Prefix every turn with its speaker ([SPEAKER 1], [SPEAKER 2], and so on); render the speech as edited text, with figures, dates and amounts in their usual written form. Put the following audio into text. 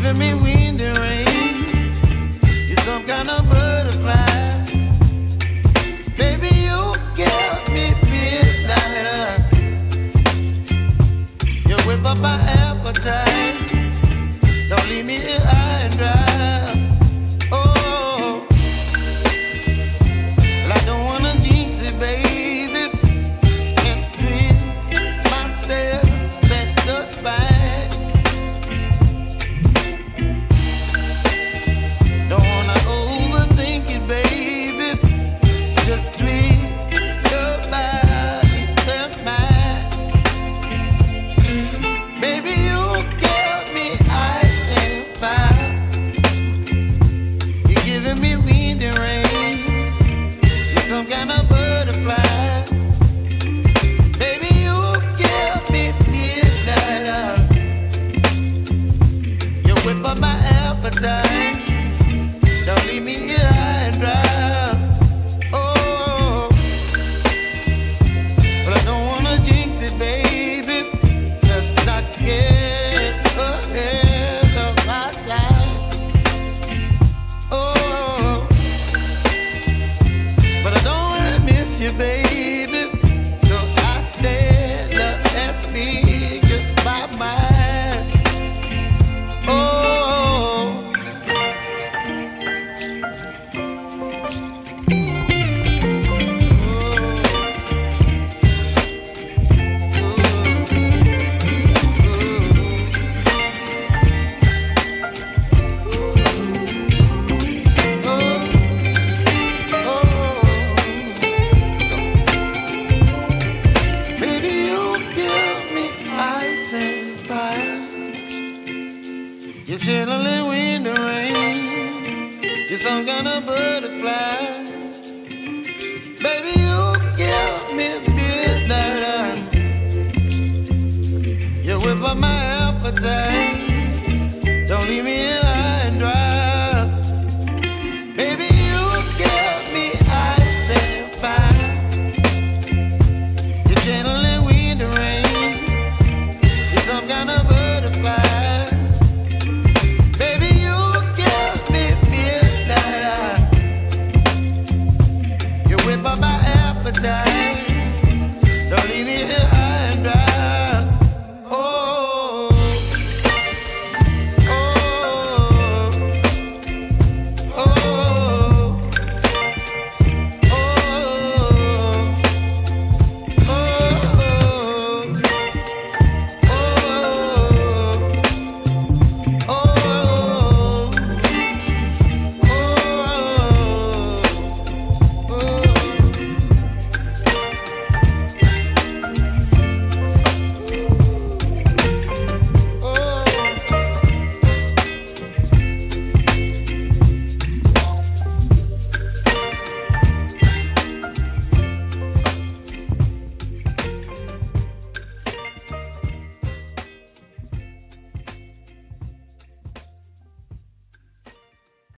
[SPEAKER 1] giving me wind and rain. You're some kind of butterfly. Baby, you give me midnight. You whip up my appetite. Don't leave me here high and dry. Oh, well, I don't wanna jinx it, baby, and twist myself at the spine. Don't wanna overthink it, baby. It's just twist your body and mine. Baby, you give me ice and fire. You're giving me wind and rain. You're some kind of butterfly. Baby, you give me midnight. You whip up my appetite. Don't leave me here high and dry. Oh, but I don't wanna jinx it, baby. Let's not get ahead of my time. Oh, but I don't wanna miss you, baby. So I stand up and speak my mind. Oh. Baby, you give me ice and fire. You're chilling wind and rain. You're some kind of butterfly. Baby, you give me midnight. You whip up my appetite. Don't leave me